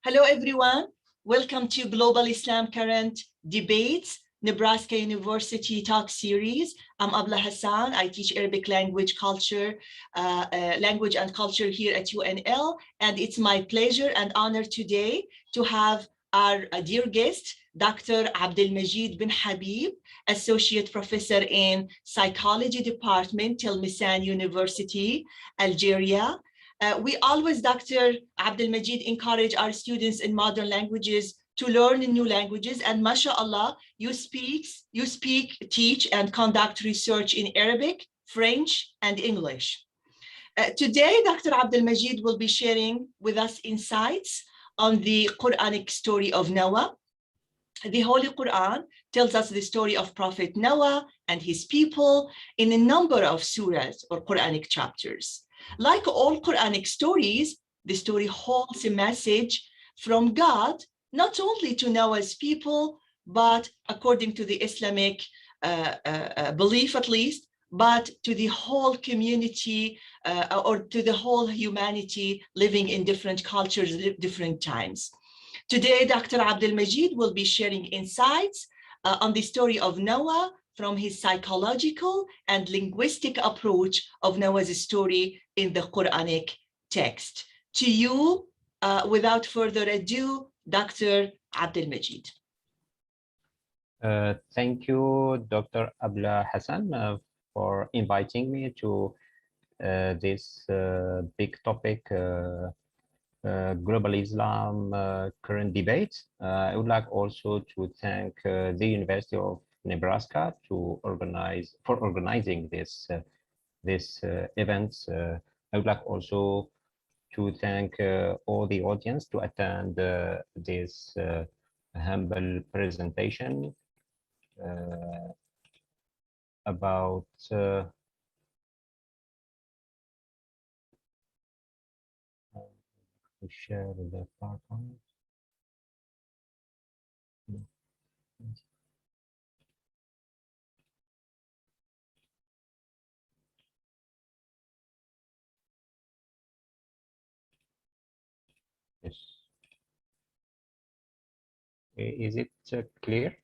Hello, everyone. Welcome to Global Islam Current Debates, Nebraska University Talk Series. I'm Abla Hasan. I teach Arabic language and culture here at UNL. And it's my pleasure and honor today to have our dear guest, Dr. AbdelMadjid Ben Habib, Associate Professor in Psychology Department, Tlemcen University, Algeria. We always, Dr. AbdelMadjid, encourage our students in modern languages to learn new languages. And mashallah, you speak, teach, and conduct research in Arabic, French, and English. Today, Dr. AbdelMadjid will be sharing with us insights on the Quranic story of Noah. The Holy Quran tells us the story of Prophet Noah and his people in a number of surahs or Quranic chapters. Like all Quranic stories, the story holds a message from God, not only to Noah's people, but according to the Islamic belief at least, but to the whole community or to the whole humanity living in different cultures, different times. Today, Dr. AbdelMadjid will be sharing insights on the story of Noah from his psychological and linguistic approach of Noah's story in the Quranic text. To you, without further ado, Dr. AbdelMadjid. Thank you, Dr. Abla Hasan, for inviting me to this big topic, Global Islam current debate. I would like also to thank the University of Nebraska to organizing this events. I would like also to thank all the audience to attend this humble presentation about share the PowerPoint. Yes. Is it clear?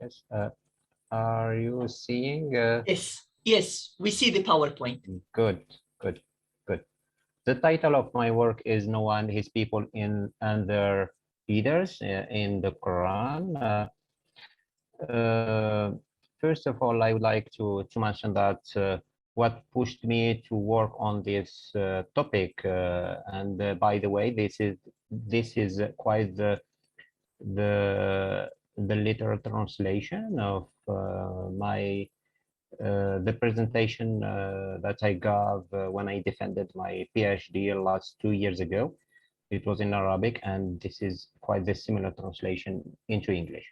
Yes. Are you seeing? Yes, we see the PowerPoint. Good. The title of my work is Noah and His People and Their Leaders in the Quran. First of all, I would like to mention that what pushed me to work on this topic, and by the way, this is quite the literal translation of the presentation that I gave when I defended my PhD last 2 years ago. It was in Arabic, and this is quite the similar translation into English.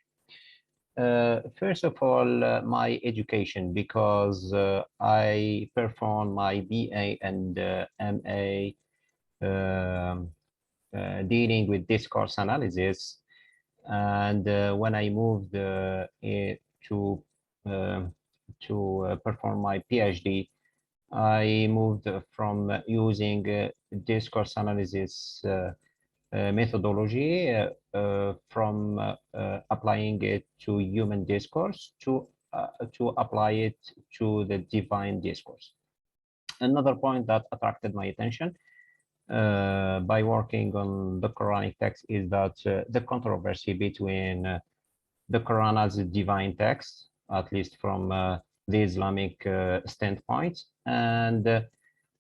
First of all, my education, because I performed my BA and MA dealing with discourse analysis, and when I moved to perform my PhD, I moved from using discourse analysis methodology from applying it to human discourse to apply it to the divine discourse. Another point that attracted my attention by working on the Quranic text is that the controversy between the Quran as a divine text, at least from the Islamic standpoint, and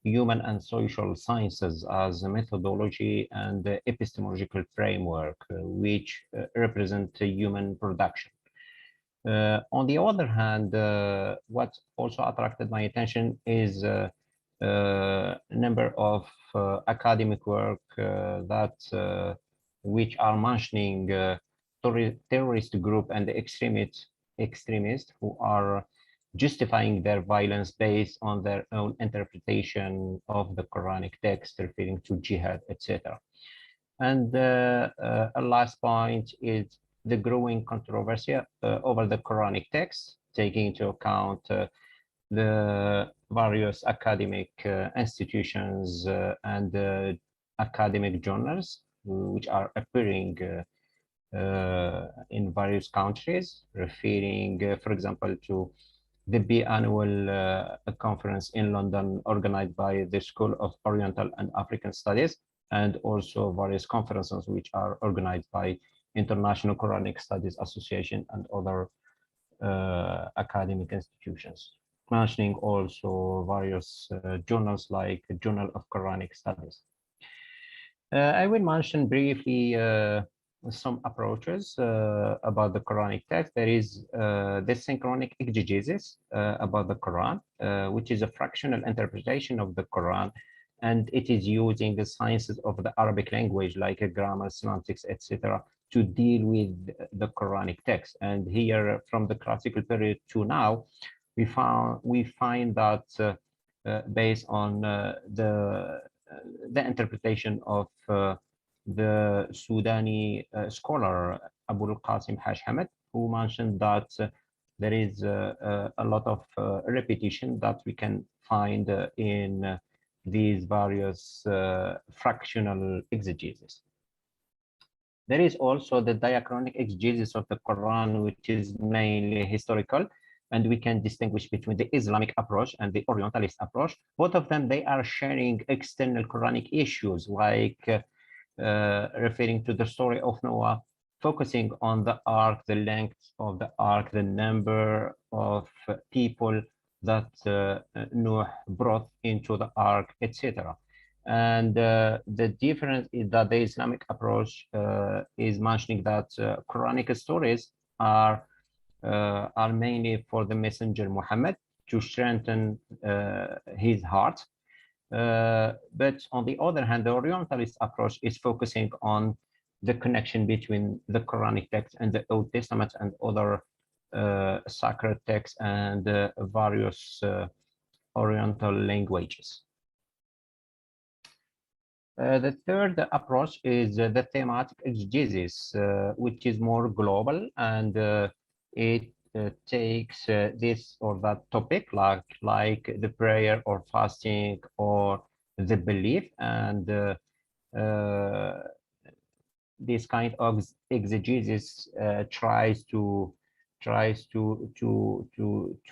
human and social sciences as a methodology and epistemological framework, which represent human production. On the other hand, what also attracted my attention is a number of academic work which are mentioning terrorist group and extremists who are justifying their violence based on their own interpretation of the Quranic text, referring to jihad, etc. And a last point is the growing controversy over the Quranic text, taking into account the various academic institutions and academic journals which are appearing in various countries, referring, for example, to the biannual conference in London organized by the School of Oriental and African Studies, and also various conferences which are organized by International Quranic Studies Association and other academic institutions, mentioning also various journals like Journal of Quranic Studies. I will mention briefly some approaches about the Quranic text. There is the synchronic exegesis about the Quran, which is a fractional interpretation of the Quran, and it is using the sciences of the Arabic language like grammar, semantics, etc., to deal with the Quranic text. And here, from the classical period to now, we find that based on the interpretation of the Sudani scholar Abu al-Qasim Haj Hamid, who mentioned that there is a lot of repetition that we can find in these various fractional exegesis. There is also the diachronic exegesis of the Quran, which is mainly historical, and we can distinguish between the Islamic approach and the Orientalist approach. Both of them, they are sharing external Quranic issues, like referring to the story of Noah, focusing on the ark, the length of the ark, the number of people that Noah brought into the ark, etc. And the difference is that the Islamic approach is mentioning that Quranic stories are mainly for the messenger Muhammad to strengthen his heart. But on the other hand, the Orientalist approach is focusing on the connection between the Quranic text and the Old Testament and other sacred texts and various Oriental languages. The third approach is the thematic exegesis, which is more global, and it takes this or that topic, like the prayer or fasting or the belief, and this kind of exegesis tries to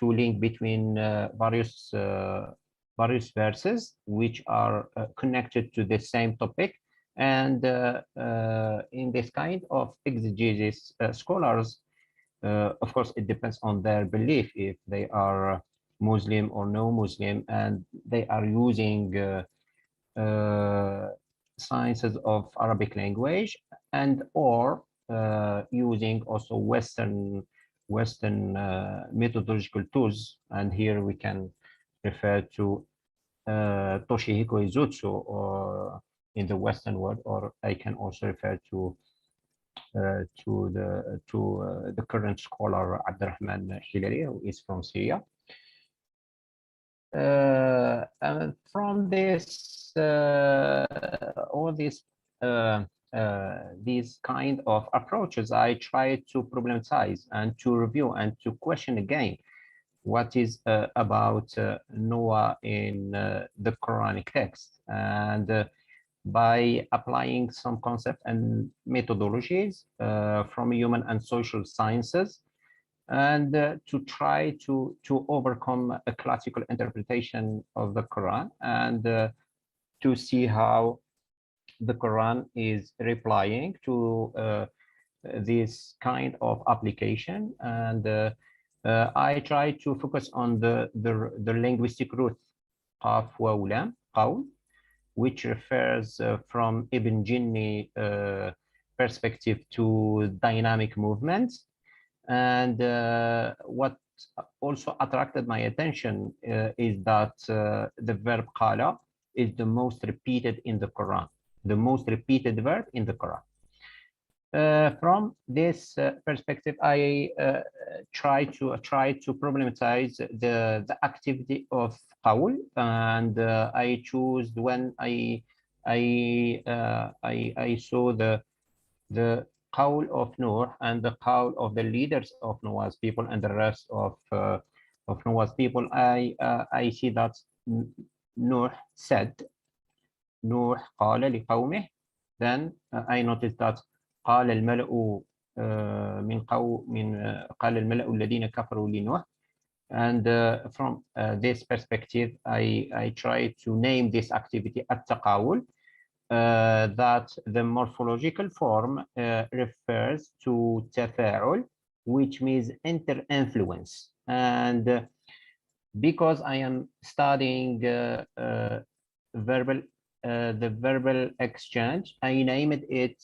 link between various verses which are connected to the same topic. And in this kind of exegesis, scholars, of course, it depends on their belief, if they are Muslim or no Muslim, and they are using sciences of Arabic language and or using also Western methodological tools. And here we can refer to Toshihiko Izutsu or in the Western world, or I can also refer to the current scholar Abdelrahman Hilali, who is from Syria. And from this, all these kind of approaches, I try to problematize and to review and to question again what is about Noah in the Quranic text, and by applying some concepts and methodologies from human and social sciences, and to try to overcome a classical interpretation of the Quran, and to see how the Quran is replying to this kind of application. And I try to focus on the linguistic root qaf wa lam qawl, which refers from Ibn Jinni perspective to dynamic movements. And what also attracted my attention is that the verb qala is the most repeated in the Quran, the most repeated verb in the Quran. From this perspective, I try to problematize the activity of qawl, and I choose when I saw the qawl of Noah and the qawl of the leaders of Noah's people and the rest of of Noah's people, I see that Nuh said, Nuh قال لقومه. Then I noticed that قال الملأ قال الملأ الذين كفروا لنوح. And from this perspective, I try to name this activity التقاول, that the morphological form refers to تفاعل, which means inter-influence. And because I am studying the verbal exchange, I named it,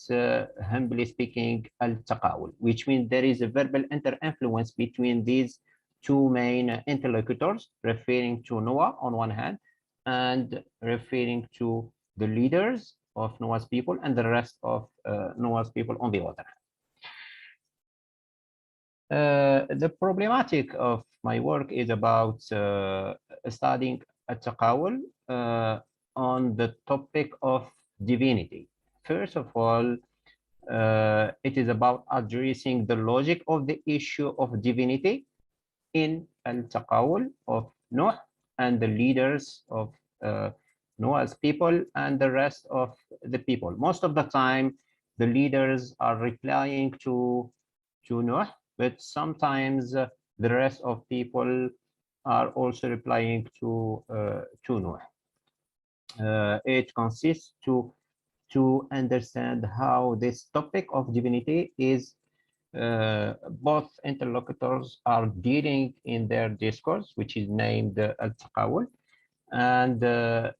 humbly speaking, al-taqawul, which means there is a verbal inter-influence between these two main interlocutors, referring to Noah on one hand, and referring to the leaders of Noah's people and the rest of Noah's people on the other hand. The problematic of my work is about studying at-taqawul on the topic of divinity. First of all, it is about addressing the logic of the issue of divinity in al-taqawul of Noah and the leaders of Noah's people and the rest of the people. Most of the time, the leaders are replying to Noah, but sometimes the rest of people are also replying to Noah. It consists to understand how this topic of divinity is both interlocutors are dealing in their discourse, which is named al-taqawul. And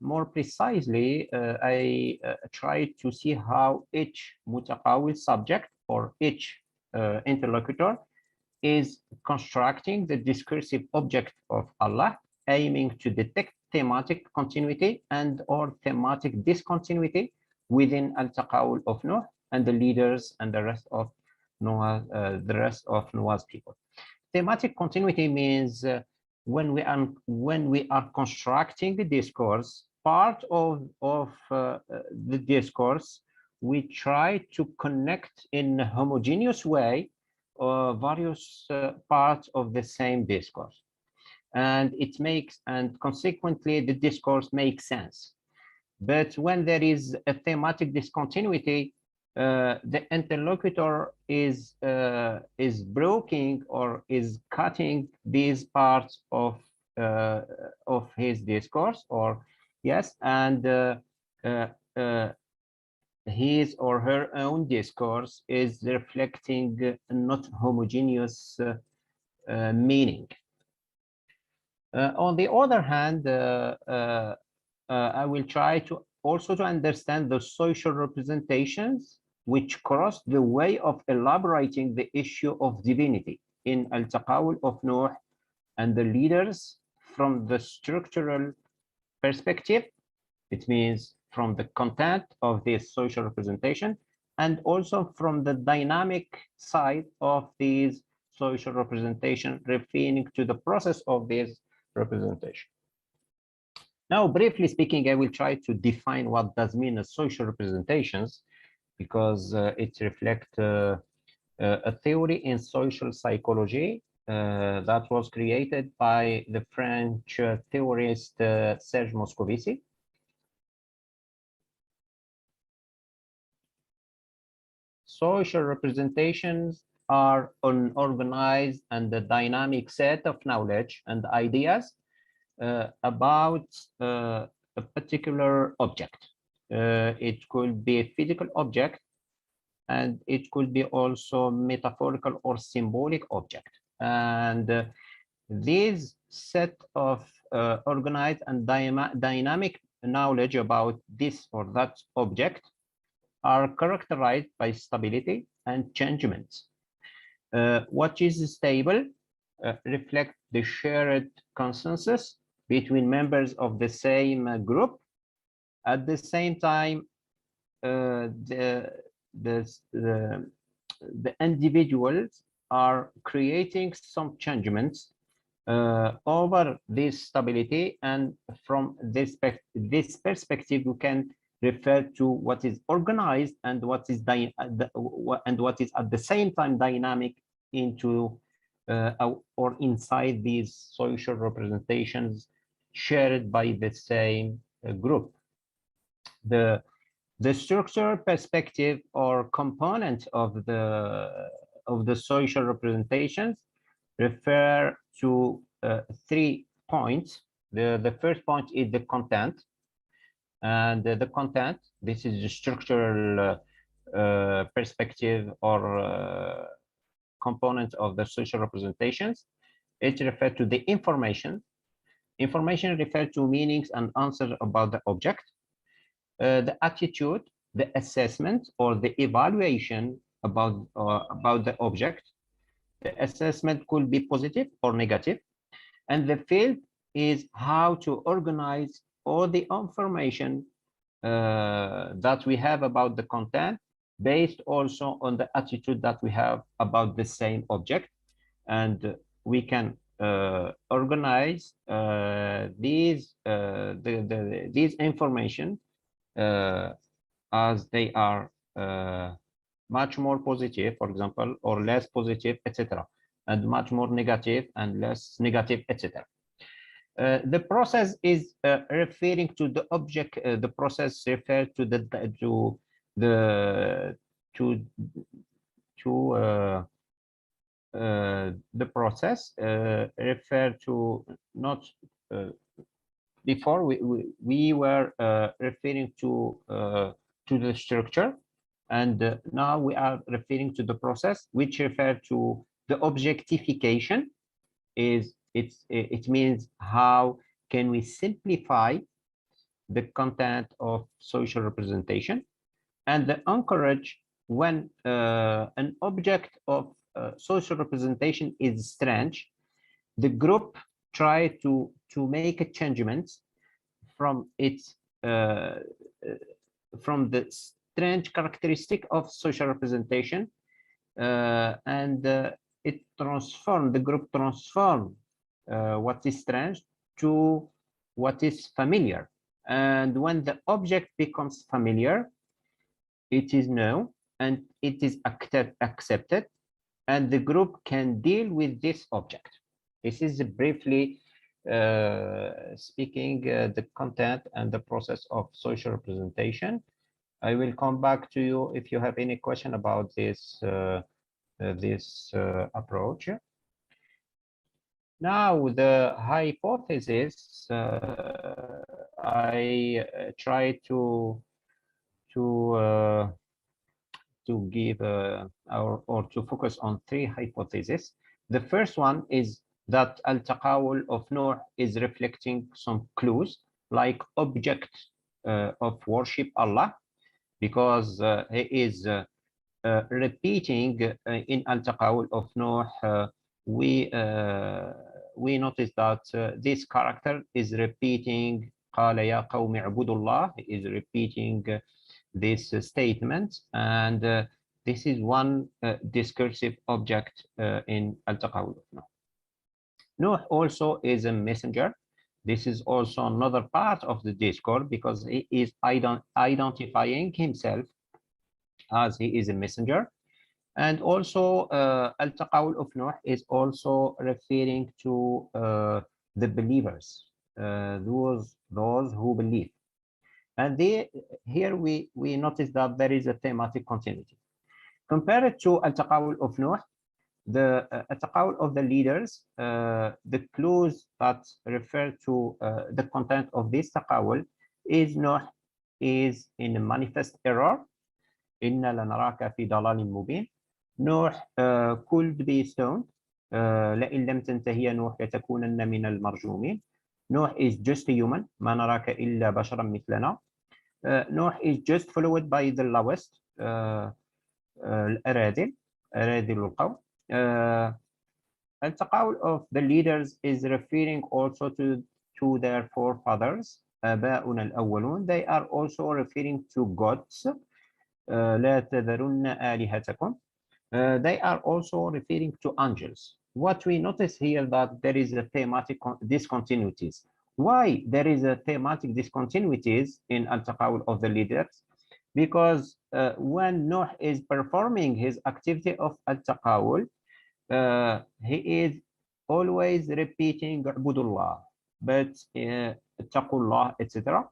more precisely, I try to see how each mutaqawil subject or each interlocutor is constructing the discursive object of Allah, aiming to detect thematic continuity and or thematic discontinuity within al-taqawul of Noah and the leaders and the rest of Noah's people. Thematic continuity means when we are constructing the discourse, part of the discourse, we try to connect in a homogeneous way various parts of the same discourse, and consequently the discourse makes sense. But when there is a thematic discontinuity, the interlocutor is breaking or is cutting these parts of his discourse, or yes, and his or her own discourse is reflecting not homogeneous meaning. On the other hand, I will try to also to understand the social representations which cross the way of elaborating the issue of divinity in al-taqawul of Noah and the leaders from the structural perspective. It means from the content of this social representation, and also from the dynamic side of these social representation, referring to the process of this representation. Now, briefly speaking, I will try to define what does mean as social representations, because it reflects a theory in social psychology that was created by the French theorist Serge Moscovici. Social representations are an organized and a dynamic set of knowledge and ideas about a particular object. It could be a physical object, and it could be also metaphorical or symbolic object. And these set of organized and dynamic knowledge about this or that object are characterized by stability and changements. What is stable reflects the shared consensus between members of the same group. At the same time, the individuals are creating some changements over this stability, and from this perspective, you can refer to what is organized and what is at the same time dynamic into or inside these social representations shared by the same group. The structure, perspective, or component of the social representations refer to 3 points. The first point is the content, and the content, this is the structural perspective or component of the social representations. It refers to the information. Information refers to meanings and answers about the object. The attitude, the assessment, or the evaluation about the object. The assessment could be positive or negative. And the field is how to organize all the information that we have about the content, based also on the attitude that we have about the same object. And we can organize these information as they are much more positive, for example, or less positive, etc., and much more negative and less negative, etc. The process is referring to the object. The process refers to the process refer to not before we were referring to the structure, and now we are referring to the process, which refer to the objectification. It means how can we simplify the content of social representation, and the encourage when an object of social representation is strange, the group try to make a changement from its from the strange characteristic of social representation, and the group transform what is strange to what is familiar. And when the object becomes familiar, it is known and it is accepted, and the group can deal with this object. This is briefly speaking the content and the process of social representation. I will come back to you if you have any question about this approach. Now, the hypothesis, I try to give or to focus on 3 hypotheses. The first one is that Al-Taqawul of Nuh is reflecting some clues, like object of worship Allah, because he is repeating in Al-Taqawul of Nuh. We notice that this character is repeating قال يا قوم اعبدوا الله, is repeating this statement, and this is one discursive object in Al-Taqawul of Nuh. Nuh also is a messenger. This is also another part of the discourse, because he is identifying himself as he is a messenger. And also Al-Taqawul of Nuh is also referring to the believers, those who believe. And here we notice that there is a thematic continuity. Compared to Al-Taqawul of Nuh, the Al-Taqawul of the leaders, the clues that refer to the content of this Taqawul is Nuh is in a manifest error. إِنَّا لَنَرَاكَ فِي ضَلَالٍ مُبِينٍ. Nuh could be stoned. لَإِن لَمْ تَنْتَهِيَ نُوح لَتَكُونَنَّ مِنَ الْمَرْجُومِينَ. Nuh is just a human. مَا نَرَاكَ إِلَّا بَشَرًا مِثْلَنَا. Nuh is just followed by the lowest, الأراذل القوم. Al-Taqawul of the leaders is referring also to their forefathers, آباؤنا الأولون. They are also referring to gods. لا تذرن آلهتكم. They are also referring to angels. What we notice here, that there is a thematic discontinuities. Why there is a thematic discontinuities in Al-Taqawul of the leaders? Because when Nuh is performing his activity of Al-Taqawul, he is always repeating Ubudullah, but Taqullah, etc.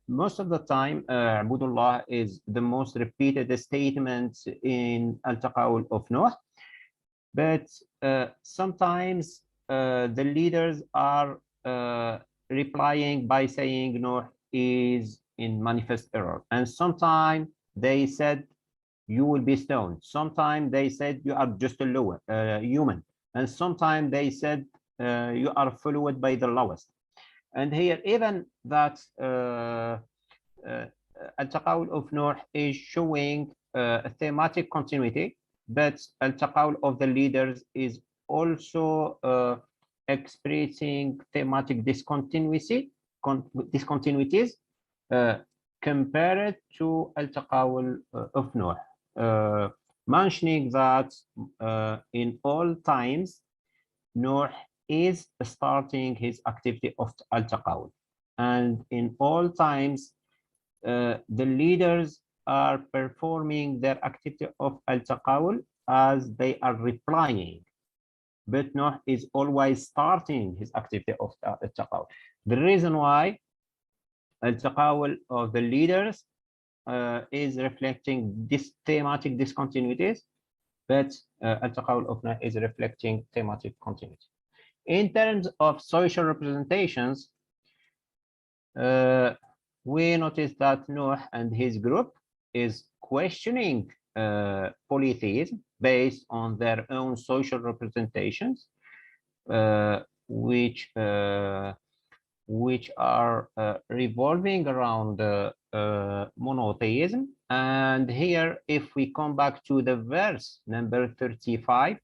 Most of the time, Ubudullah is the most repeated statement in Al-Taqawul of Nuh, but sometimes the leaders are replying by saying Nuh is in manifest error, and sometimes they said you will be stoned. Sometimes they said you are just a human, and sometimes they said you are followed by the lowest. And here, even that Al-Taqawul of Nuh is showing a thematic continuity, but Al-Taqawul of the leaders is also expressing thematic discontinuities compared to Al-Taqawul of Nuh, mentioning that in all times, Nuh is starting his activity of Al-Taqawul. And in all times, the leaders are performing their activity of Al-Taqawul as they are replying. But Nuh is always starting his activity of Al-Taqawul. The reason why Al-Taqawul of the leaders is reflecting this thematic discontinuities, but Al-Taqawul of Nuh is reflecting thematic continuity. In terms of social representations, we notice that Nuh and his group is questioning polytheism based on their own social representations, which are revolving around monotheism. And here, if we come back to the verse number 35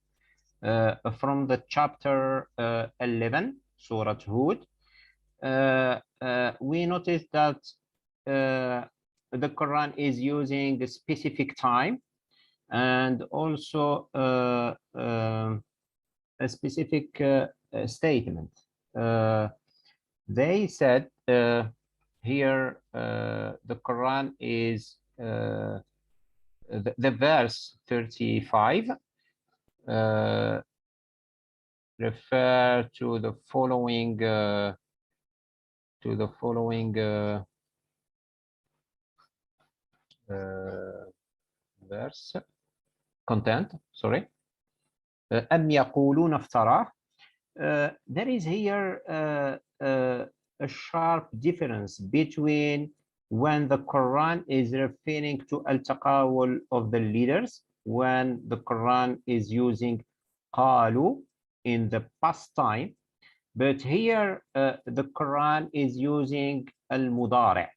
from the chapter 11, Surah Hud, we notice that the Quran is using a specific time and also a specific statement. They said here the Quran is the verse 35 refer to the following verse content, sorry. أم يقولون افتراه. There is here a sharp difference between when the Quran is referring to al-taqawul of the leaders, when the Quran is using qalu in the past time, but here the Quran is using al-mudari'.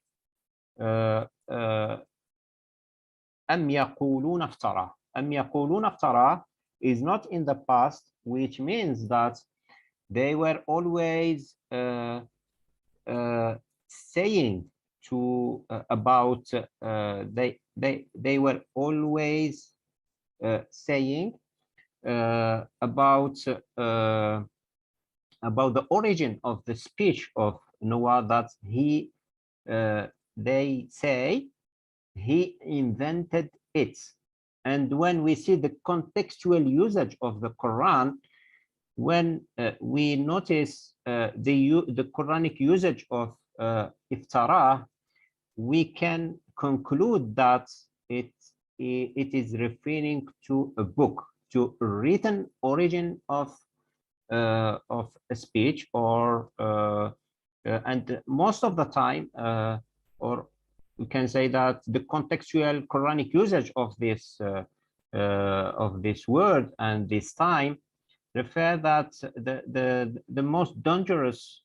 أم يقولون افتراه. أم يقولون افتراه is not in the past, which means that they were always saying to about they were always saying about the origin of the speech of Noah, that he they say he invented it. And when we see the contextual usage of the Quran, when we notice the Quranic usage of iftara, we can conclude that it is referring to a book, to a written origin of a speech, or and most of the time, or we can say that the contextual Quranic usage of this word and this time refer that the most dangerous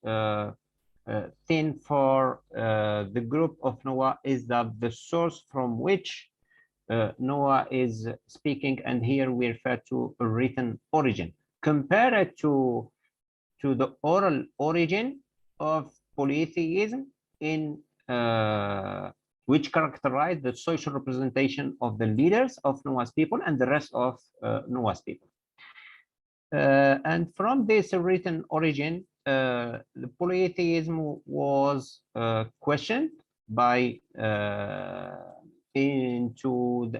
thing for the group of Noah is that the source from which Noah is speaking, and here we refer to a written origin, compared to the oral origin of polytheism in which characterize the social representation of the leaders of Noah's people and the rest of Noah's people. And from this written origin, the polytheism was questioned by into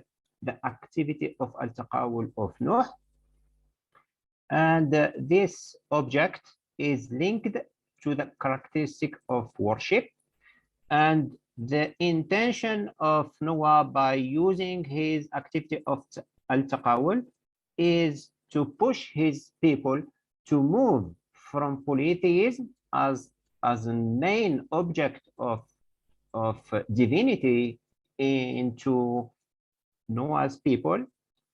the activity of al-taqawul of Nuh, And this object is linked to the characteristic of worship, and the intention of Noah by using his activity of al-taqawul is to push his people to move from polytheism as a main object of divinity into Noah's people,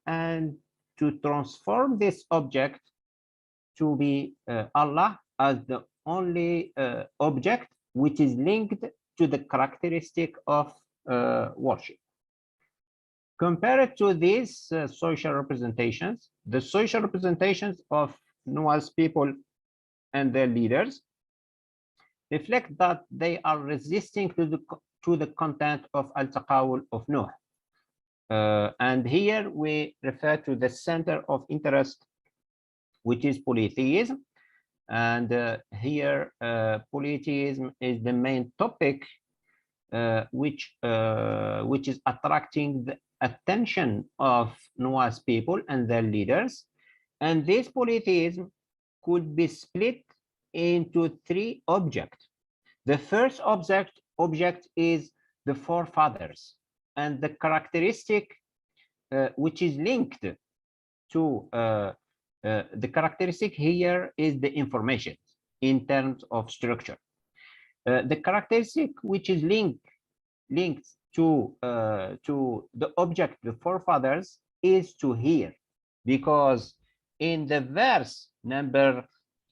and to transform this object to be Allah as the only object which is linked to the characteristic of worship. Compared to these social representations, the social representations of Noah's people and their leaders reflect that they are resisting to the content of al-taqawul of Noah. And here we refer to the center of interest, which is polytheism. And here polytheism is the main topic which is attracting the attention of Noah's people and their leaders. And this polytheism could be split into three objects. The first object is the forefathers, and the characteristic which is linked to the characteristic here is the information in terms of structure. The characteristic which is linked to the object, the forefathers, is to hear, because in the verse number,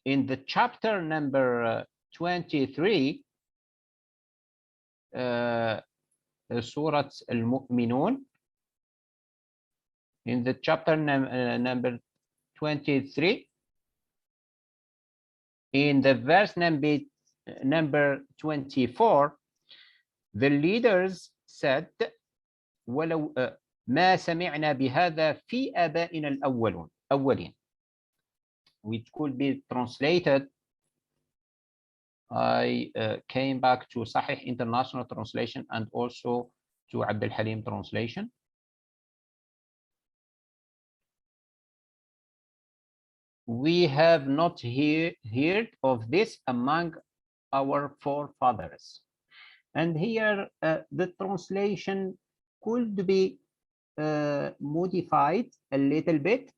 in the chapter number 23, Surah Al-Mu'minun, in the chapter number 23, in the verse number 24, the leaders said, ولو ما سمعنا بهذا في آبائنا الأولين, which could be translated. I came back to Sahih International Translation and also to Abdul Halim translation. We have not heard of this among our forefathers. And here the translation could be modified a little bit,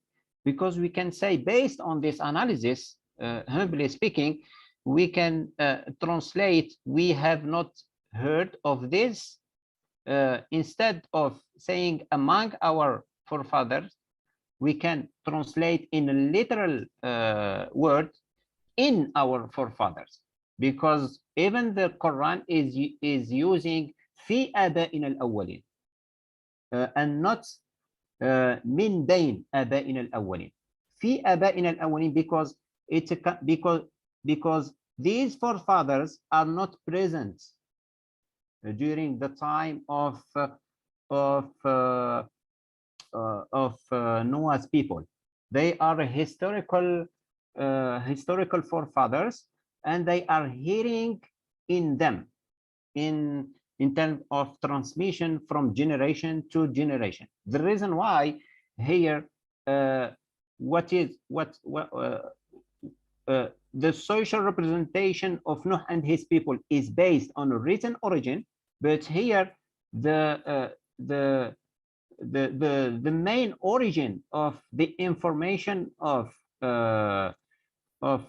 because we can say, based on this analysis, humbly speaking, we can translate, we have not heard of this, instead of saying among our forefathers, we can translate in a literal word, in our forefathers, because even the Quran is using في آبائنا الأولين and not من بين آبائنا الأولين. في آبائنا الأولين, because it's because these forefathers are not present during the time of Noah's people. They are historical forefathers, and they are hearing in them in terms of transmission from generation to generation. The reason why here the social representation of Noah and his people is based on a written origin, but here the main origin of the information of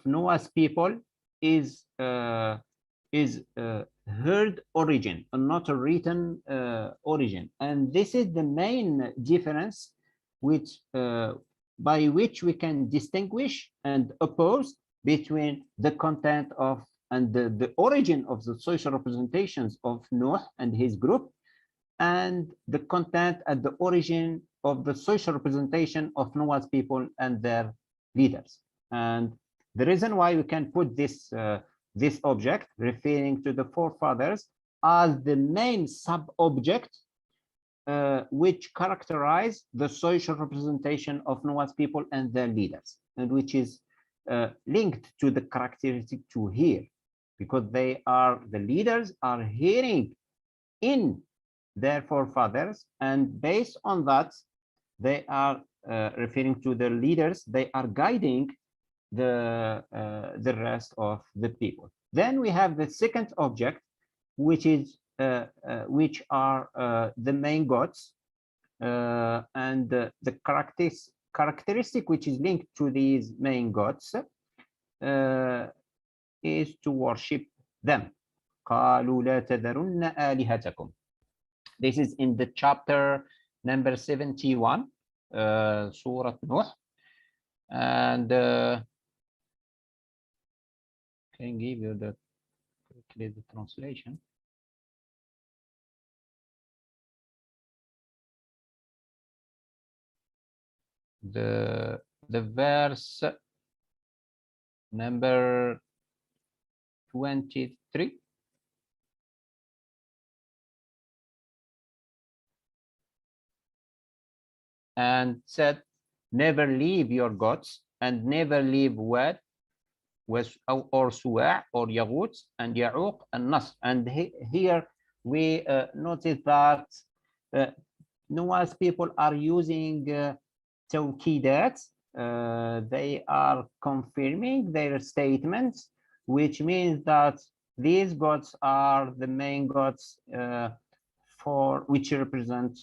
Noah's people is heard origin and not a written origin. And this is the main difference which by which we can distinguish and oppose between the content of and the origin of the social representations of Noah and his group, and the content at the origin of the social representation of Noah's people and their leaders. And the reason why we can put this this object referring to the forefathers as the main sub-object which characterize the social representation of Noah's people and their leaders, and which is linked to the characteristic to hear, because the leaders are hearing in their forefathers, and based on that they are referring to the leaders, they are guiding the rest of the people. Then we have the second object, which are the main gods, and the characteristic which is linked to these main gods is to worship them. قالوا لا تذرن آلهتكم. This is in the chapter number 71, Surah Nuh, and can give you the translation. The verse number 23. And said, never leave your gods and never leave Wad or Suwa' or Yaghut and Ya'uq and Nasr. And here we notice that Noah's people are using tawkidat. They are confirming their statements, which means that these gods are the main gods for which represent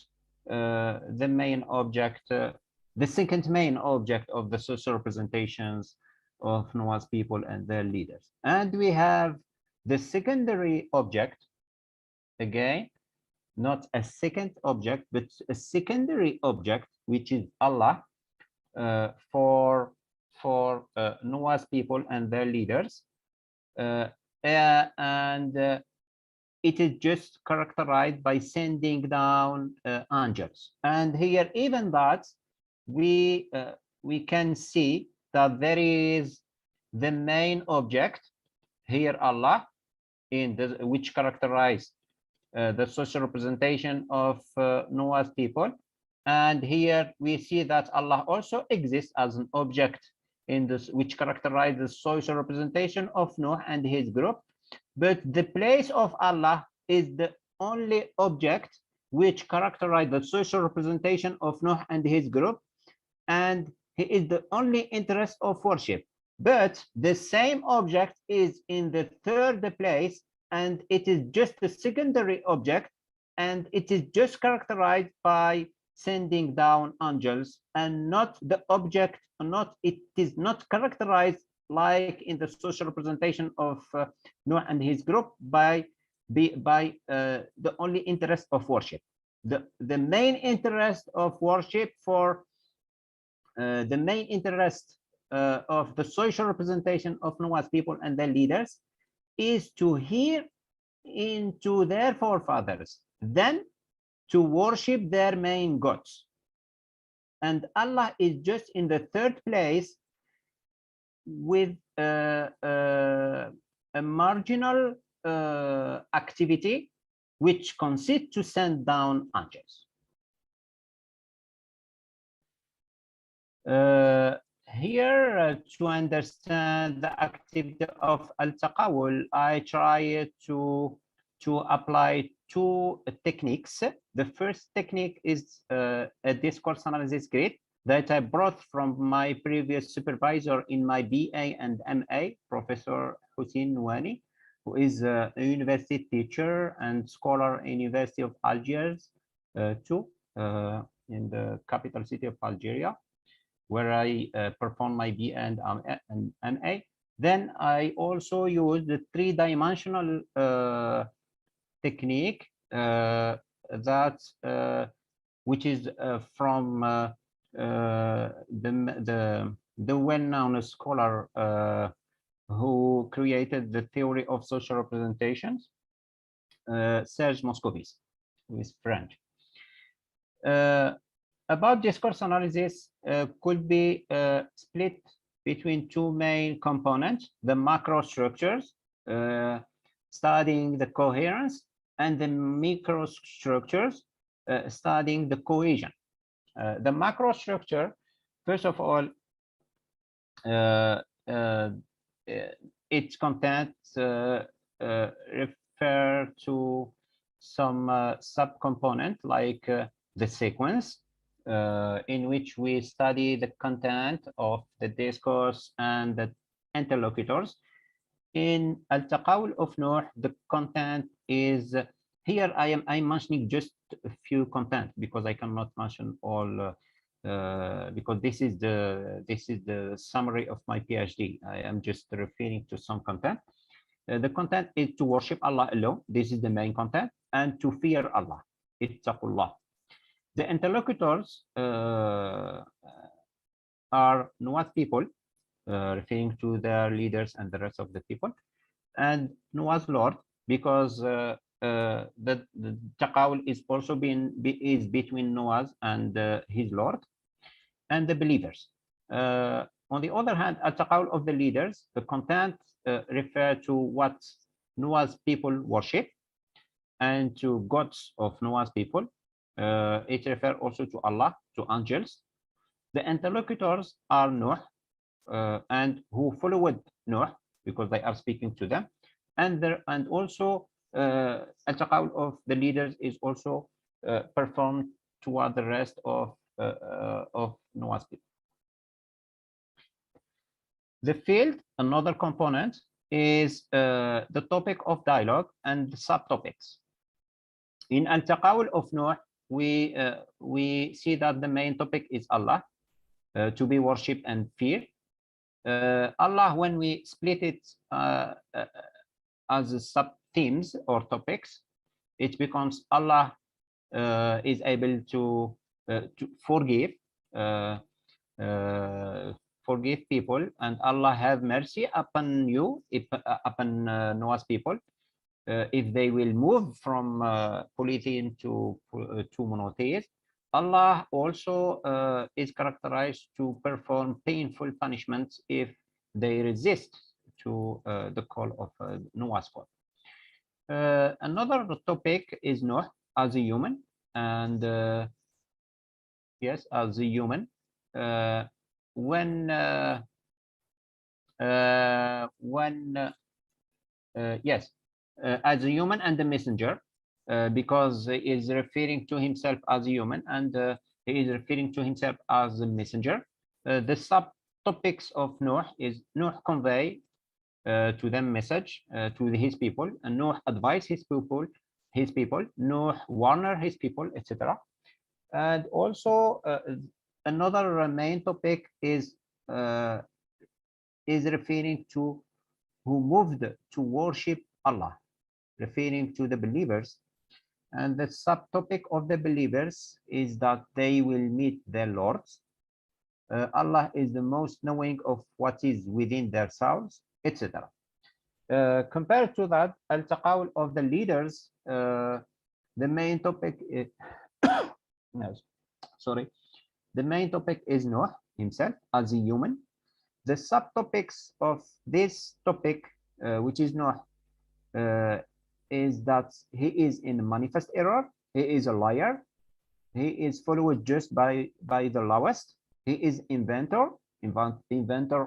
the main object, the second main object of the social representations of Noah's people and their leaders. And we have the secondary object, again, not a second object, but a secondary object, which is Allah, for Noah's people and their leaders. It is just characterized by sending down angels. And here, even that, we can see that there is the main object here, Allah, which characterize the social representation of Noah's people. And here we see that Allah also exists as an object in this, which characterizes the social representation of Noah and his group. But the place of Allah is the only object which characterizes the social representation of Noah and his group, and he is the only interest of worship. But the same object is in the third place, and it is just a secondary object, and it is just characterized by sending down angels, and not the object, it is not characterized like in the social representation of Noah and his group by the only interest of worship. The main interest of worship for the main interest of the social representation of Noah's people and their leaders is to hear into their forefathers, then to worship their main gods. And Allah is just in the third place with a marginal activity which consists to send down angels. Here, to understand the activity of al-taqawul, I try to apply two techniques. The first technique is a discourse analysis grid that I brought from my previous supervisor in my BA and MA, Professor Hussein Nouani, who is a university teacher and scholar in University of Algiers too, in the capital city of Algeria, where I perform my BA and MA. Then I also use the three-dimensional technique which is from the well-known scholar who created the theory of social representations, Serge Moscovici, who is French. About discourse analysis could be split between two main components: the macro structures, studying the coherence, and the microstructures, studying the cohesion. The macro structure, first of all, its contents refer to some subcomponent like the sequence, in which we study the content of the discourse and the interlocutors. In Al-Taqawul of Nuh, the content is here. I'm mentioning just a few content because I cannot mention all because this is the summary of my PhD. I am just referring to some content. The content is to worship Allah alone. This is the main content, and to fear Allah. Ittaqullah. The interlocutors are Nuwas people, referring to their leaders and the rest of the people, and Noah's Lord, because the taqawul is also is between Noah's and his Lord and the believers. On the other hand, a taqawul of the leaders, the content refer to what Noah's people worship and to gods of Noah's people. It refers also to Allah, to angels. The interlocutors are Noah, and who followed Noah because they are speaking to them, and also al-taqawul of the leaders is also performed toward the rest of Noah's people. The field, another component, is the topic of dialogue and subtopics. In al-taqawul of Noah, we see that the main topic is Allah, to be worshipped and feared. Allah, when we split it as sub-themes or topics, it becomes Allah is able to forgive people, and Allah have mercy upon you, upon Noah's people, if they will move from polytheism to monotheism. Allah also is characterized to perform painful punishments if they resist to the call of Noah's call. Another topic is Noah as a human, and yes, as a human. As a human and a messenger, because he is referring to himself as a human, and he is referring to himself as a messenger. The subtopics of Noah is Noah convey to them message to his people, and Noah advise his people, Noah warn his people, etc. And also another main topic is referring to who moved to worship Allah, referring to the believers. And the subtopic of the believers is that they will meet their lords. Allah is the most knowing of what is within their souls, etc. Compared to that, al-taqawul of the leaders, the main topic is the main topic is Noah himself as a human. The subtopics of this topic, which is Noah, is that he is in manifest error, he is a liar, he is followed just by the lowest, he is inventor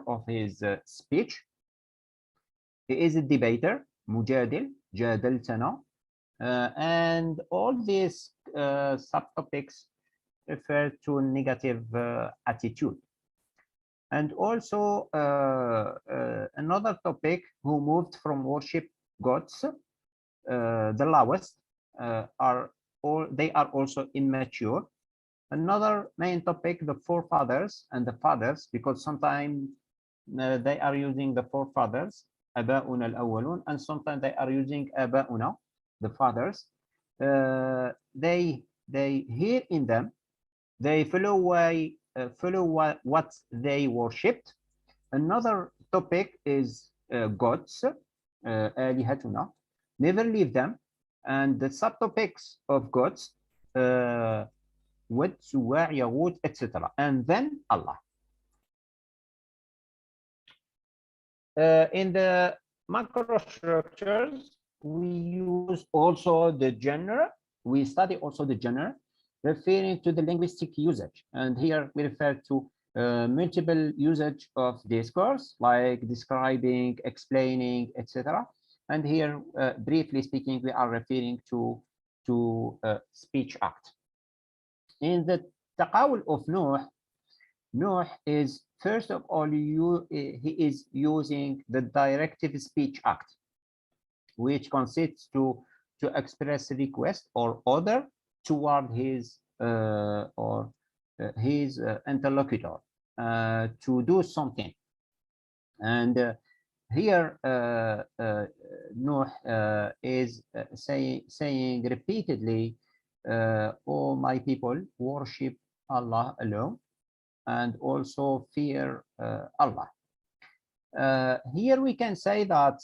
of his speech, he is a debater, mujadil, jadaltana, and all these subtopics refer to a negative attitude. And also another topic, who moved from worship gods, the lowest, they are also immature. Another main topic, the forefathers and the fathers, because sometimes they are using the forefathers, aba'una al-awwalun, and sometimes they are using aba'una, the fathers. They hear in them, they follow what they worshipped. Another topic is gods, alihatuna, never leave them, and the subtopics of gods, Wad, Suwa', Yaghut, etc. And then Allah. In the macrostructures, we use also the genre. We study also the genre, referring to the linguistic usage. And here we refer to multiple usage of discourse, like describing, explaining, etc. And here, briefly speaking, we are referring to speech act. In the التقاول of Nuh is first of all he is using the directive speech act, which consists to express request or order toward his interlocutor to do something. And here Nuh is saying repeatedly, "Oh my people, worship Allah alone and also fear Allah." Here we can say that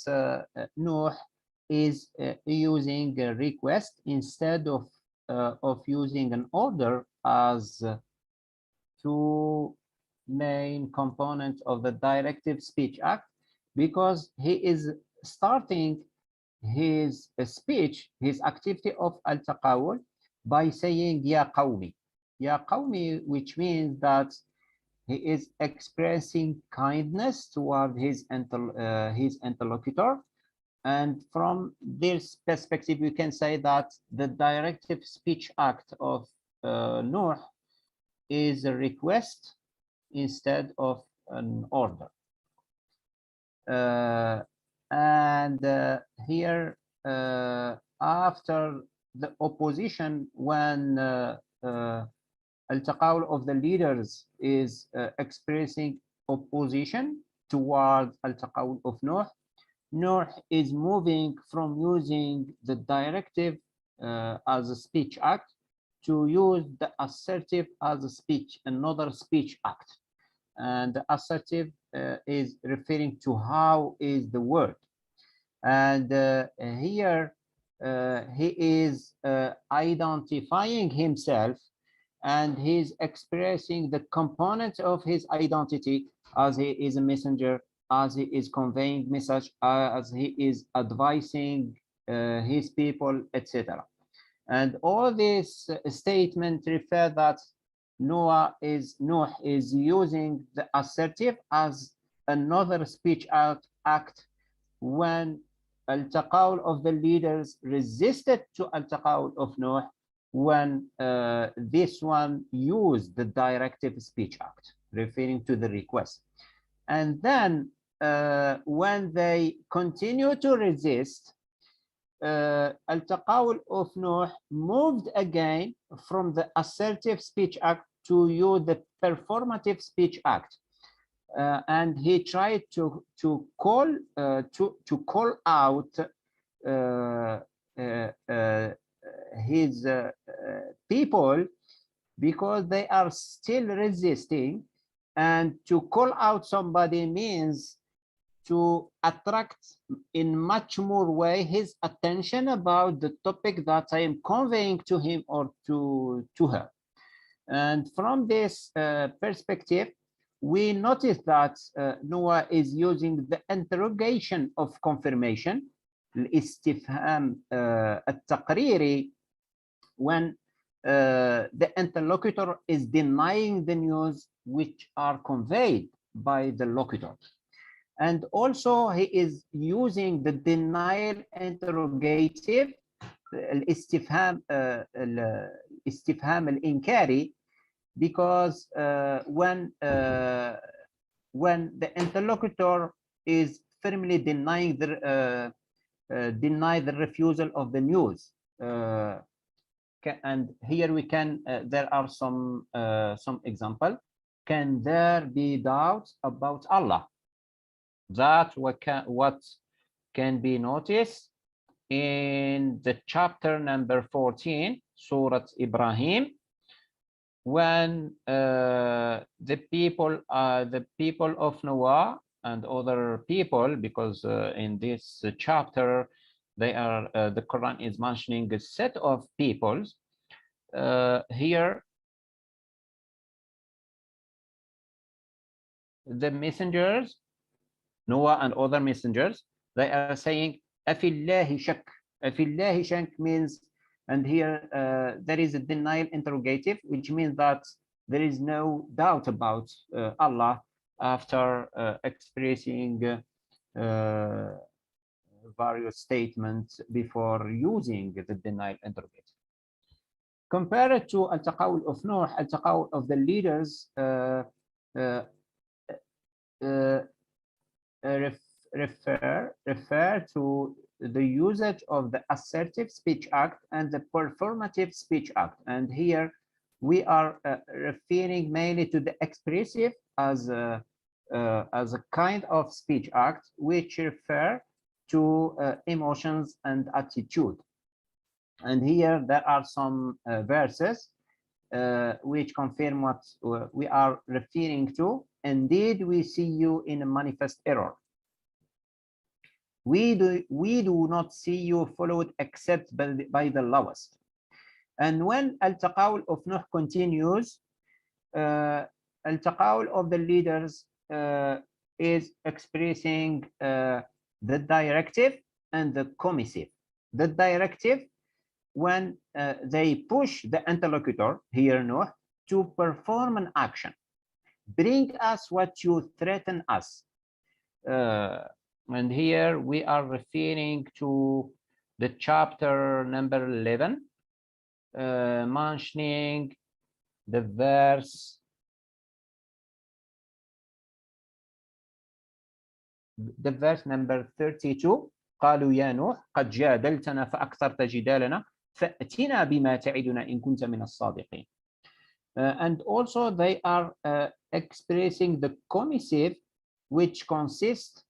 Nuh is using a request instead of using an order as two main components of the directive speech act, because he is starting his speech, his activity of al-taqawul by saying ya qawmi, which means that he is expressing kindness toward his interlocutor. And from this perspective, we can say that the directive speech act of Nuh is a request instead of an order. Here, after the opposition, when al-taqawul of the leaders is expressing opposition toward al-taqawul of Nuh is moving from using the directive as a speech act to use the assertive as a speech, another speech act. And the assertive is referring to how is the word. And here he is identifying himself, and he's expressing the components of his identity as he is a messenger, as he is conveying message, as he is advising his people, etc. And all this statement refer that Nuh is using the assertive as another speech act when al-taqawul of the leaders resisted to al-taqawul of Nuh, when this one used the directive speech act, referring to the request. And then when they continue to resist, al-taqawul of Nuh moved again from the assertive speech act to use the performative speech act. And he tried to call out his people, because they are still resisting, and to call out somebody means to attract in much more way his attention about the topic that I am conveying to him or to her. And from this perspective, we notice that Noah is using the interrogation of confirmation, الاستفهام التقريري, when the interlocutor is denying the news which are conveyed by the locutor. And also he is using the denial interrogative, الاستفهام الإنكاري, because when the interlocutor is firmly denying the refusal of the news, and here we can there are some example. Can there be doubts about Allah? That what can be noticed in the chapter number 14, Surah Ibrahim, when the people of Noah and other people, because in this chapter they are the Quran is mentioning a set of peoples. Here the messengers, Noah and other messengers, they are saying afillahi shak. Afillahi shak means, and here there is a denial interrogative, which means that there is no doubt about Allah after expressing various statements before using the denial interrogative. Compared to التقاول of Nuh, التقاول of the leaders refer to the usage of the assertive speech act and the performative speech act. And here we are referring mainly to the expressive as a kind of speech act which refer to emotions and attitude. And here there are some verses which confirm what we are referring to. Indeed, we see you in a manifest error. We do not see you followed except by the lowest. And when al-taqawul of Nuh continues, al-taqawul of the leaders is expressing the directive and the commissive. The directive, when they push the interlocutor, here Nuh, to perform an action. Bring us what you threaten us. And here we are referring to the chapter number 11, mentioning the verse number 32. قالوا يا نوح قد جادلتنا فأكثرت جدالنا فأتنا بما تعدنا إن كنت من الصادقين. And also they are expressing the commissive, which consists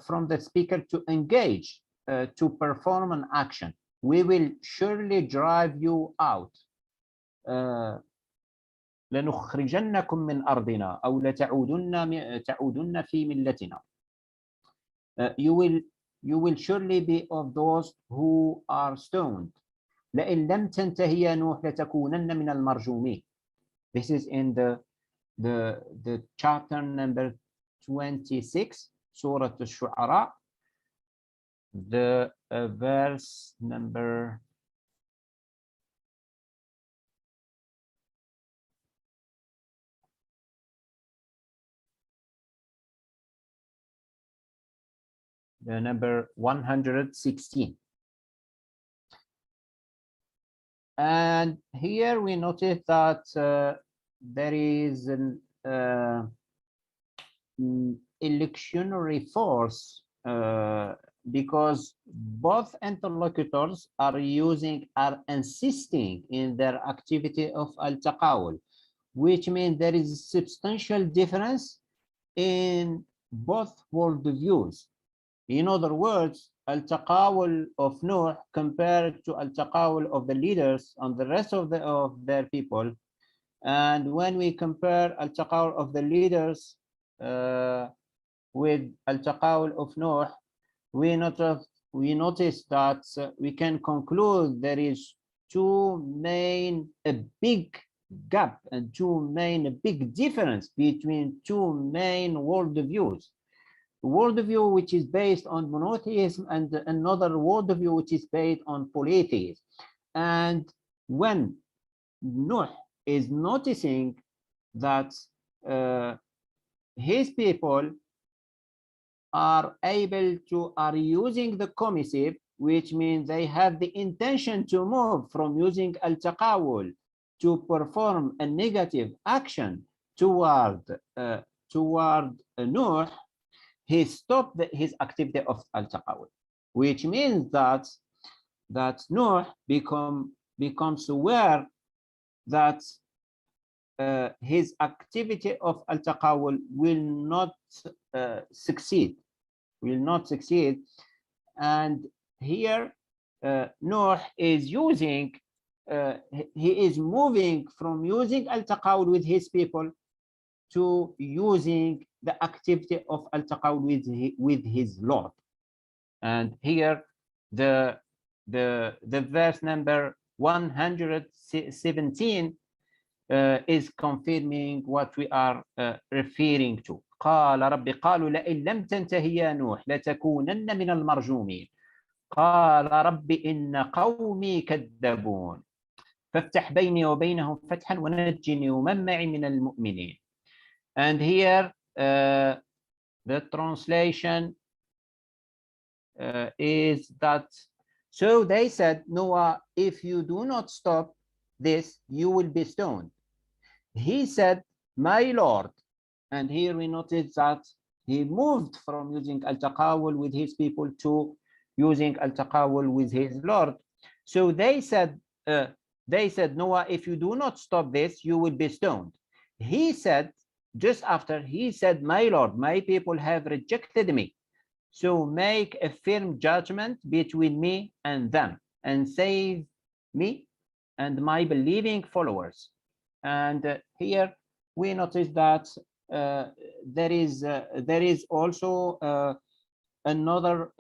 from the speaker to engage, to perform an action. We will surely drive you out. لنخرجنكم من أرضنا أو لتعودن في ملتنا. You will surely be of those who are stoned. لئن لم تنتهي يا نوح لتكونن من المرجومين. This is in the chapter number 26, Surah Al-Shu'ara, the verse number number 116. And here we notice that there is an electionary force because both interlocutors are insisting in their activity of al-taqawul, which means there is substantial difference in both worldviews. In other words, al-taqawul of Nuh compared to al-taqawul of the leaders and the rest of their people. And when we compare al-taqawul of the leaders with al-taqawul of Nuh, we notice that we can conclude there is a big gap and big difference between two main worldviews. Worldview which is based on monotheism and another worldview which is based on polytheism. And when Nuh is noticing that his people are using the commissive, which means they have the intention to move from using al-taqawul to perform a negative action toward Nuh, he stopped his activity of al-taqawul, which means that Nuh becomes aware that his activity of al-taqawul will not succeed. And here Nuh is he is moving from using al-taqawul with his people to using the activity of al-taqawul with his Lord. And here the verse number 117 is confirming what we are referring to. قال رب قالوا لئن لم تنتهي يا نوح لتكونن من المرجومين قال رب إن قومي كذبون فافتح بيني وبينهم فتحا ونجني ومن معي من المؤمنين. And here the translation is that, so they said, Noah, if you do not stop this, you will be stoned. He said, my Lord. And here we notice that he moved from using al-taqawul with his people to using al-taqawul with his Lord. So they said, Noah, if you do not stop this, you will be stoned. He said, just after, he said, my Lord, my people have rejected me. So make a firm judgment between me and them, and save me and my believing followers. And here we notice that there is also another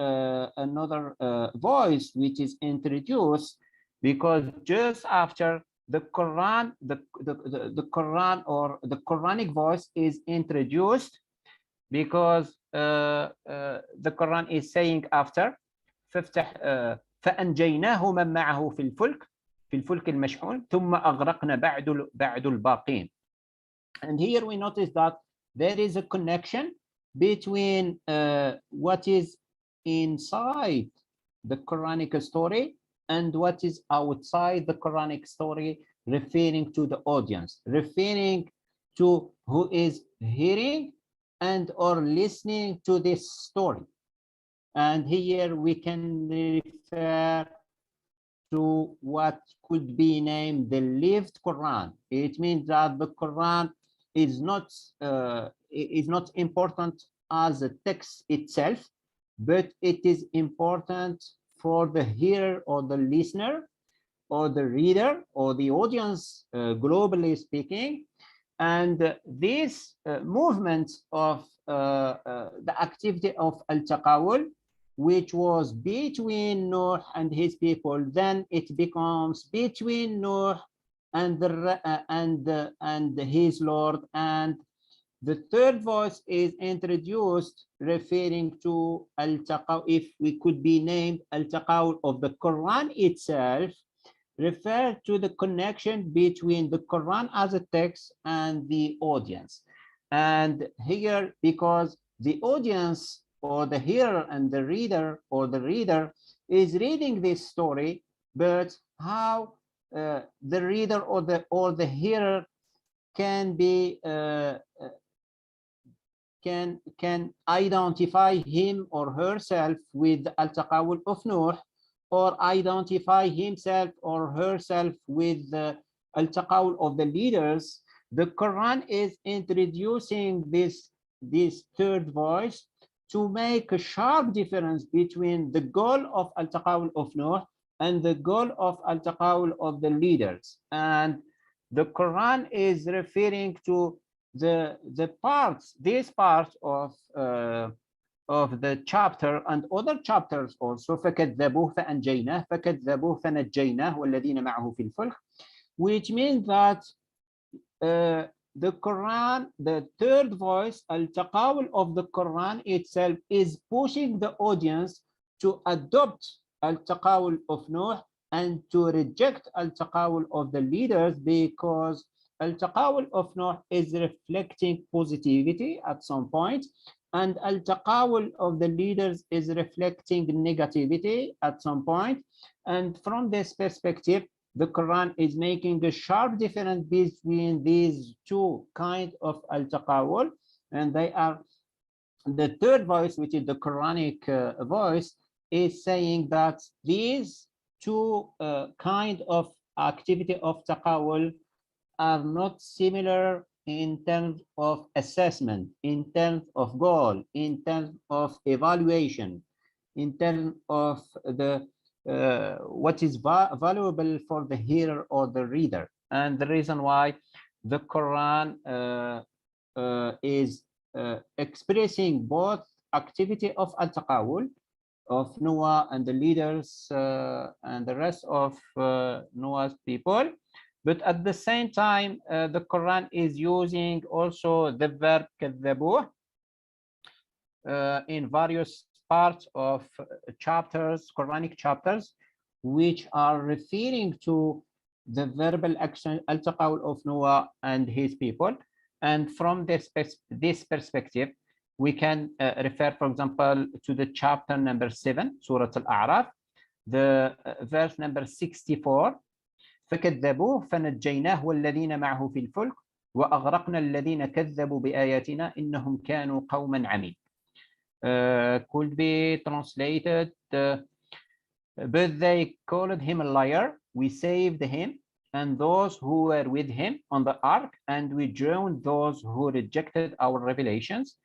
voice which is introduced, because just after the Quran, the Quran or the Quranic voice is introduced, because the Quran is saying after فأنجيناه من معه في الفلك المشحون ثم أغرقنا بعد الباقين. And here we notice that there is a connection between what is inside the Quranic story and what is outside the Quranic story, referring to the audience, referring to who is hearing and or listening to this story. And here we can refer to what could be named the lived Quran. It means that the Quran is not important as a text itself, but it is important for the hearer or the listener or the reader or the audience, globally speaking. And this movement of the activity of al-taqawul, which was between Noah and his people, then it becomes between Noah and his Lord, and the third voice is introduced, referring to al-taqawul, if we could be named al-taqawul of the Quran itself, refer to the connection between the Quran as a text and the audience. And here, because the audience or the hearer and the reader or the reader is reading this story, but how the reader or the hearer can be can identify him or herself with al-taqawul of Noah, or identify himself or herself with the al-taqawul of the leaders. The Quran is introducing this third voice to make a sharp difference between the goal of al-taqawul of Noah and the goal of al-taqawul of the leaders. And the Quran is referring to these parts of the chapter and other chapters also. فكذبوه فأنجيناه فكذبوه فنجيناه والذين معه في الفلك, which means that the Quran, the third voice, al-taqawul of the Quran itself, is pushing the audience to adopt al-taqawul of Noah and to reject al-taqawul of the leaders, because al-taqawul of Noah is reflecting positivity at some point, and al-taqawul of the leaders is reflecting negativity at some point. And from this perspective, the Quran is making a sharp difference between these two kinds of al-taqawul, and they are the third voice, which is the Quranic voice, is saying that these two kind of activity of taqawul are not similar in terms of assessment, in terms of goal, in terms of evaluation, in terms of the what is valuable for the hearer or the reader. And the reason why the Quran is expressing both activity of al-taqawul of Noah and the leaders and the rest of Noah's people, but at the same time the Quran is using also the verb كذبوه in various parts of chapters, Quranic chapters, which are referring to the verbal action al-taqawul of Noah and his people. And from this perspective, we can refer, for example, to the chapter number 7, Surah Al-A'raf, the verse number 64. فكذبوه فنجيناه والذين معه في الفلك وأغرقنا الذين كذبوا بآياتنا إنهم كانوا قوما عمين. Could be translated, but they called him a liar. We saved him and those who were with him on the ark, and we drowned those who rejected our revelations.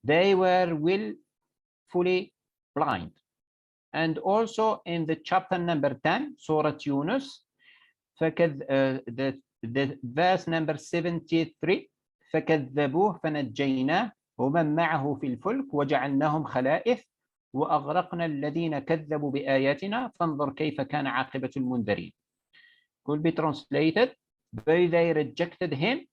They were willfully blind. And also in the chapter number 10, Surah Yunus, the verse number 73, فكذبوه فنجيناه ومن معه في الفلك وجعلناهم خلائف وأغرقنا الذين كذبوا بآياتنا فانظر كيف كان عاقبة المنذرين. Could be translated, but they rejected him,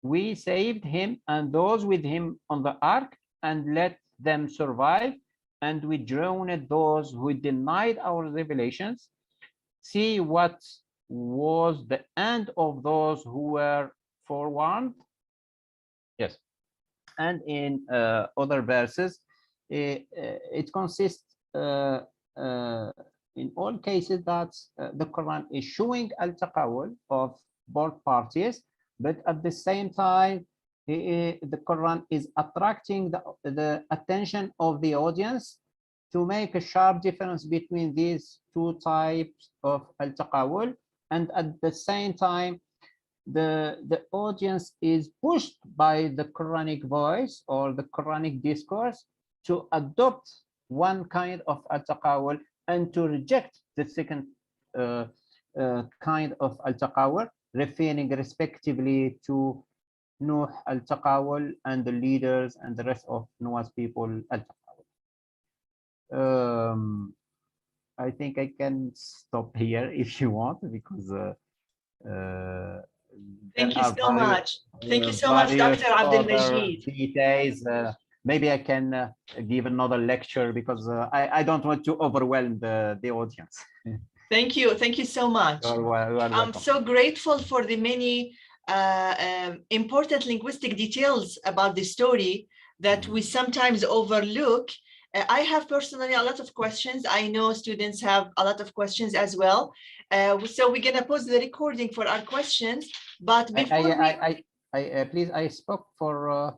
we saved him and those with him on the ark and let them survive, and we drowned those who denied our revelations. See what was the end of those who were forewarned. Yes. And in other verses, it consists in all cases that the Quran is showing al-taqawul of both parties, but at the same time, the Quran is attracting the attention of the audience to make a sharp difference between these two types of al-taqawul, and at the same time, the audience is pushed by the Quranic voice or the Quranic discourse to adopt one kind of al-taqawul and to reject the second kind of al-taqawul, referring respectively to Nuh al-taqawul and the leaders and the rest of Noah's people al-taqawul. I think I can stop here if you want, because thank you so much. Thank you so much, Dr. AbdelMadjid. Details. Maybe I can give another lecture, because I don't want to overwhelm the audience. Thank you. Thank you so much. I'm so grateful for the many important linguistic details about the story that we sometimes overlook. I have personally a lot of questions. I know students have a lot of questions as well. So we're going to pause the recording for our questions. But before please, I spoke for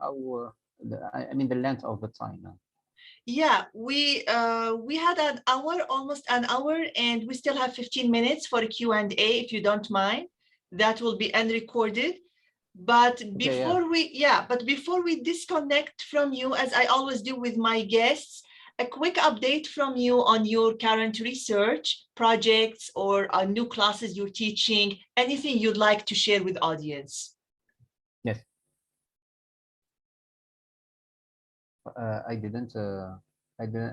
how I mean the length of the time now. Yeah, we had an hour, almost an hour, and we still have 15 minutes for a Q&A, if you don't mind. That will be unrecorded. But before we disconnect from you, as I always do with my guests, a quick update from you on your current research projects or new classes you're teaching, anything you'd like to share with audience. Yes. I didn't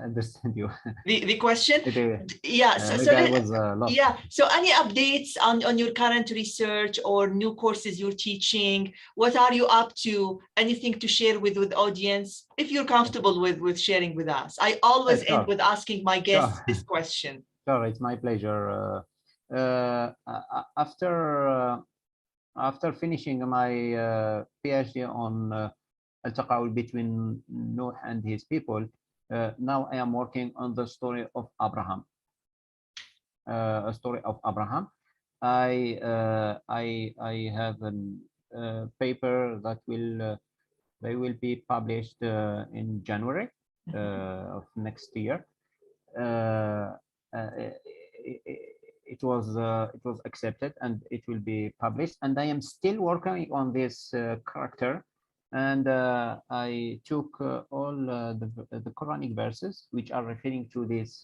understand you. The question? Yeah. So any updates on your current research or new courses you're teaching? What are you up to? Anything to share with audience? If you're comfortable with sharing with us. I always end with asking my guests this question. Sure, it's my pleasure. After finishing my PhD on al-taqawul between Nuh and his people, now I am working on the story of Abraham. A story of Abraham. I have a paper that will be published in January of next year. It was accepted and it will be published, and I am still working on this character. And I took all the Quranic verses which are referring to this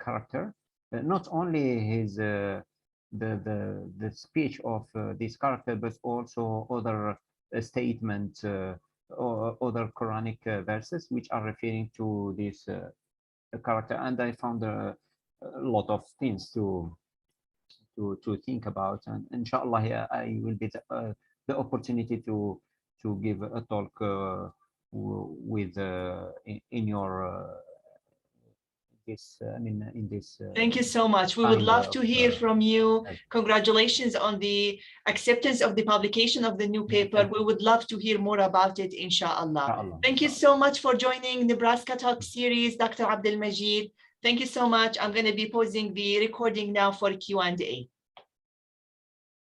character, not only his the speech of this character, but also other statements or other Quranic verses which are referring to this character. And I found a lot of things to think about, and inshallah I will be the opportunity to give a talk with in your this in this thank you so much. We would love to hear from you. Congratulations on the acceptance of the publication of the new paper. We would love to hear more about it, inshallah. Thank you so much for joining Nebraska Talk series, Dr. AbdelMadjid. Thank you so much. I'm going to be pausing the recording now for Q&A.